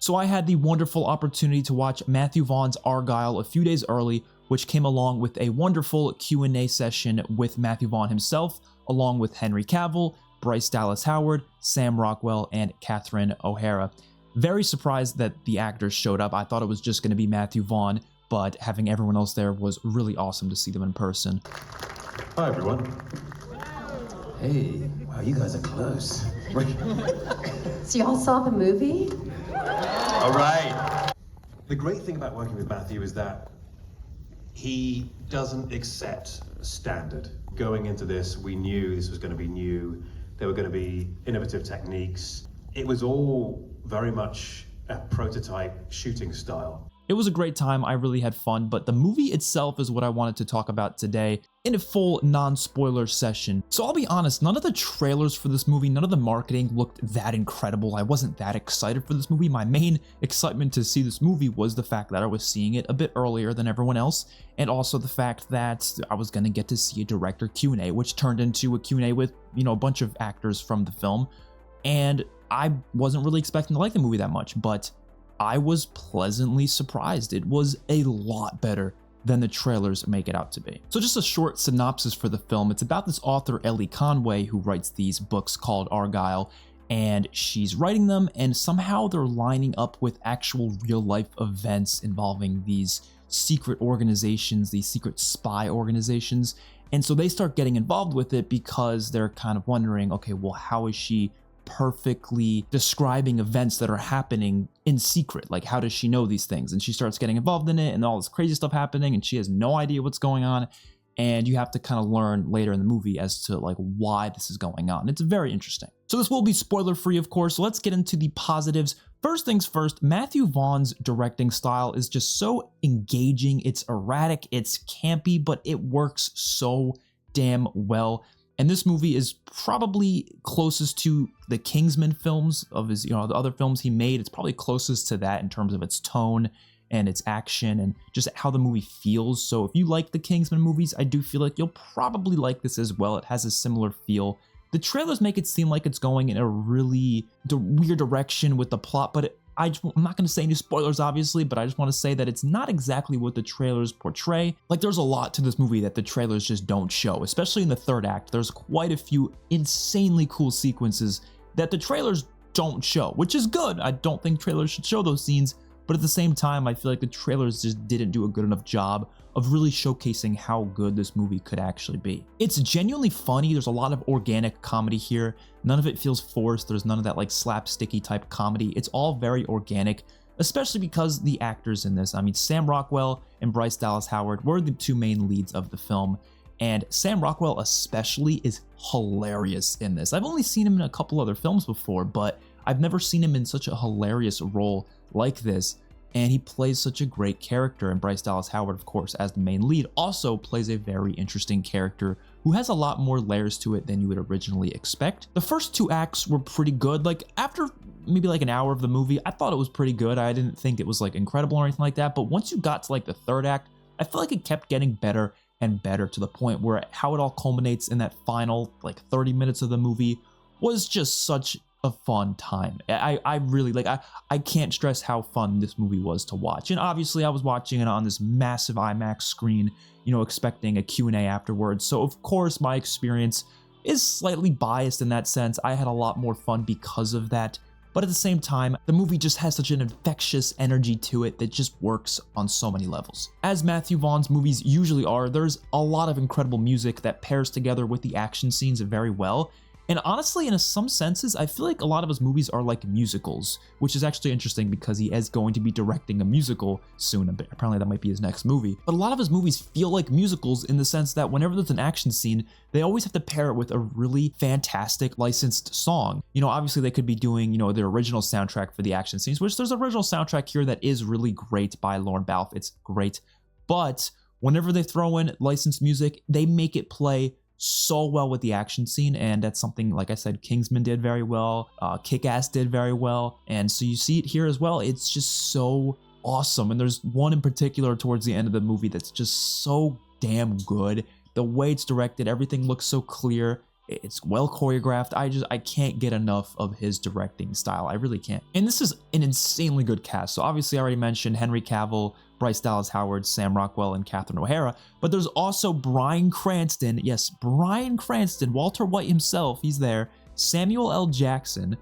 So I had the wonderful opportunity to watch Matthew Vaughn's Argylle a few days early, which came along with a wonderful Q&A session with Matthew Vaughn himself, along with Henry Cavill, Bryce Dallas Howard, Sam Rockwell, and Catherine O'Hara. Very surprised that the actors showed up. I thought it was just going to be Matthew Vaughn, but having everyone else there was really awesome to see them in person. Hi, everyone. Hey, wow, you guys are close. So y'all saw the movie? All right. The great thing about working with Matthew is that he doesn't accept standard. Going into this, we knew this was going to be new. There were going to be innovative techniques. It was all very much a prototype shooting style. It was a great time, I really had fun, but the movie itself is what I wanted to talk about today in a full non-spoiler session. So I'll be honest, none of the trailers for this movie, none of the marketing looked that incredible. I wasn't that excited for this movie. My main excitement to see this movie was the fact that I was seeing it a bit earlier than everyone else, and also the fact that I was going to get to see a director Q&A, which turned into a Q&A with, a bunch of actors from the film, and I wasn't really expecting to like the movie that much, but I was pleasantly surprised. It was a lot better than the trailers make it out to be. So just a short synopsis for the film. It's about this author, Ellie Conway, who writes these books called Argylle, and she's writing them, and somehow they're lining up with actual real life events involving these secret organizations, these secret spy organizations. And so they start getting involved with it because they're kind of wondering, okay, well, how is she perfectly describing events that are happening in secret? Like, how does she know these things? And she starts getting involved in it, and all this crazy stuff happening, and she has no idea what's going on. And you have to kind of learn later in the movie as to like why this is going on. It's very interesting. So this will be spoiler free, of course. So let's get into the positives. First things first, Matthew Vaughn's directing style is just so engaging. It's erratic, it's campy, but it works so damn well. And this movie is probably closest to the Kingsman films of his, the other films he made. It's probably closest to that in terms of its tone and its action and just how the movie feels. So if you like the Kingsman movies, I do feel like you'll probably like this as well. It has a similar feel. The trailers make it seem like it's going in a really weird direction with the plot, but I'm not going to say any spoilers, obviously, but I just want to say that it's not exactly what the trailers portray. Like, there's a lot to this movie that the trailers just don't show, especially in the third act. There's quite a few insanely cool sequences that the trailers don't show, which is good. I don't think trailers should show those scenes, but at the same time, I feel like the trailers just didn't do a good enough job of really showcasing how good this movie could actually be. It's genuinely funny. There's a lot of organic comedy here. None of it feels forced. There's none of that like slapsticky type comedy. It's all very organic, especially because the actors in this, I mean, Sam Rockwell and Bryce Dallas Howard were the two main leads of the film. And Sam Rockwell especially is hilarious in this. I've only seen him in a couple other films before, but I've never seen him in such a hilarious role like this. And he plays such a great character, and Bryce Dallas Howard, of course, as the main lead, also plays a very interesting character who has a lot more layers to it than you would originally expect. The first two acts were pretty good. Like, after maybe like an hour of the movie, I thought it was pretty good. I didn't think it was like incredible or anything like that, but once you got to like the third act, I feel like it kept getting better and better to the point where how it all culminates in that final like 30 minutes of the movie was just such a fun time. I really like, I can't stress how fun this movie was to watch. And obviously I was watching it on this massive IMAX screen, expecting a Q&A afterwards. So of course my experience is slightly biased in that sense. I had a lot more fun because of that. But at the same time, the movie just has such an infectious energy to it that just works on so many levels. As Matthew Vaughn's movies usually are, there's a lot of incredible music that pairs together with the action scenes very well. And honestly, in some senses, I feel like a lot of his movies are like musicals, which is actually interesting because he is going to be directing a musical soon. Apparently that might be his next movie. But a lot of his movies feel like musicals in the sense that whenever there's an action scene, they always have to pair it with a really fantastic licensed song. Obviously they could be doing, their original soundtrack for the action scenes, which there's an original soundtrack here that is really great by Lorne Balfe. It's great. But whenever they throw in licensed music, they make it play so well with the action scene, and that's something, like I said, Kingsman did very well, Kick-Ass did very well, and so you see it here as well. It's just so awesome, and there's one in particular towards the end of the movie that's just so damn good. The way it's directed, everything looks so clear, It's well choreographed. I can't get enough of his directing style. I really can't. And this is an insanely good cast. So obviously I already mentioned Henry Cavill, Bryce Dallas Howard, Sam Rockwell, and Catherine O'Hara. But there's also Bryan Cranston. Yes, Bryan Cranston, Walter White himself, he's there. Samuel L. Jackson,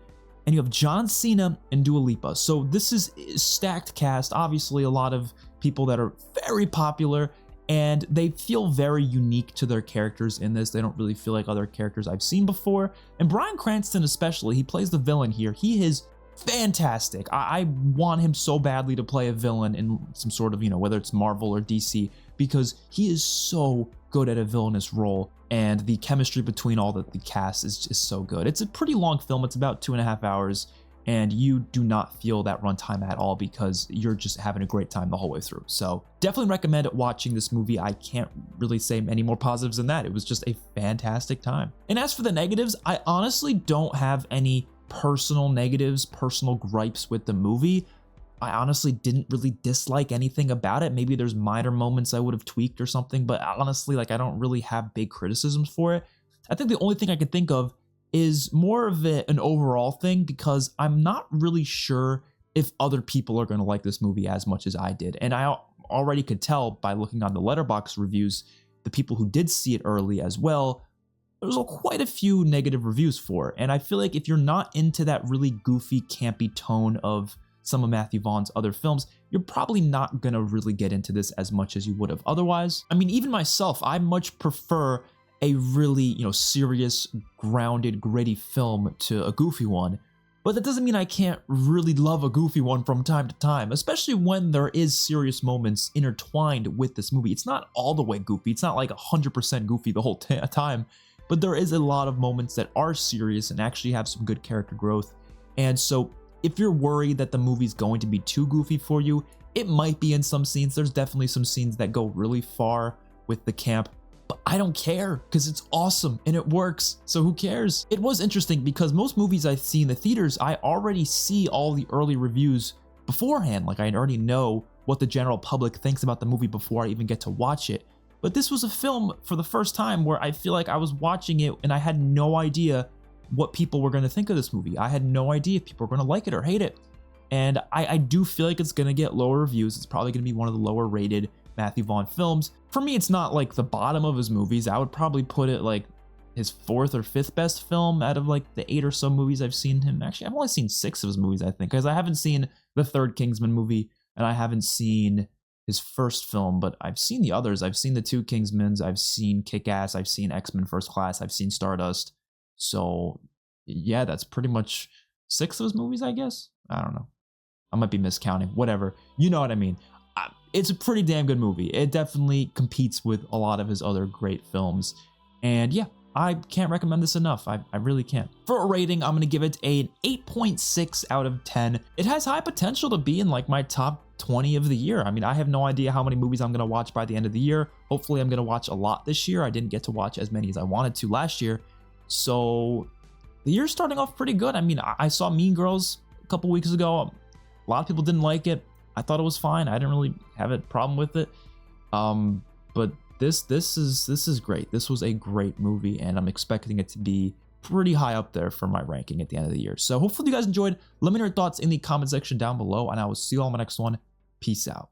and you have John Cena and Dua Lipa. So this is a stacked cast. Obviously a lot of people that are very popular, and they feel very unique to their characters in this. They don't really feel like other characters I've seen before. And Bryan Cranston especially, he plays the villain here. He is fantastic. I want him so badly to play a villain in some sort of, whether it's Marvel or DC, because he is so good at a villainous role. And the chemistry between all the cast is just so good. It's a pretty long film. It's about 2.5 hours. And you do not feel that runtime at all because you're just having a great time the whole way through. So definitely recommend watching this movie. I can't really say any more positives than that. It was just a fantastic time. And as for the negatives, I honestly don't have any personal negatives, personal gripes with the movie. I honestly didn't really dislike anything about it. Maybe there's minor moments I would have tweaked or something, but honestly, I don't really have big criticisms for it. I think the only thing I could think of is more of an overall thing, because I'm not really sure if other people are going to like this movie as much as I did. And I already could tell by looking on the Letterboxd reviews, the people who did see it early as well, there's quite a few negative reviews for it. And I feel like if you're not into that really goofy, campy tone of some of Matthew Vaughn's other films, you're probably not going to really get into this as much as you would have otherwise. I mean, even myself, I much prefer a really, serious, grounded, gritty film to a goofy one. But that doesn't mean I can't really love a goofy one from time to time, especially when there is serious moments intertwined with this movie. It's not all the way goofy. It's not like 100% goofy the whole time, but there is a lot of moments that are serious and actually have some good character growth. And so if you're worried that the movie's going to be too goofy for you, it might be in some scenes. There's definitely some scenes that go really far with the camp, but I don't care because it's awesome and it works. So who cares? It was interesting because most movies I see in the theaters, I already see all the early reviews beforehand. Like I already know what the general public thinks about the movie before I even get to watch it. But this was a film for the first time where I feel like I was watching it and I had no idea what people were going to think of this movie. I had no idea if people were going to like it or hate it. And I do feel like it's going to get lower reviews. It's probably going to be one of the lower rated Matthew Vaughn films. For me, it's not like the bottom of his movies. I would probably put it like his 4th or 5th best film out of like the 8 or so movies I've seen him. Actually, I've only seen 6 of his movies, I think, because I haven't seen the 3rd Kingsman movie and I haven't seen his first film, but I've seen the others. I've seen the 2 Kingsmans, I've seen Kick-Ass, I've seen X-Men First Class, I've seen Stardust. So yeah, that's pretty much 6 of his movies, I guess. I don't know. I might be miscounting. Whatever. You know what I mean. It's a pretty damn good movie. It definitely competes with a lot of his other great films. And yeah, I can't recommend this enough. I really can't. For a rating, I'm going to give it an 8.6 out of 10. It has high potential to be in like my top 20 of the year. I mean, I have no idea how many movies I'm going to watch by the end of the year. Hopefully I'm going to watch a lot this year. I didn't get to watch as many as I wanted to last year. So the year's starting off pretty good. I mean, I saw Mean Girls a couple weeks ago. A lot of people didn't like it. I thought it was fine. I didn't really have a problem with it. But this is great. This was a great movie, and I'm expecting it to be pretty high up there for my ranking at the end of the year. So hopefully you guys enjoyed. Let me know your thoughts in the comment section down below, and I will see you all in my next one. Peace out.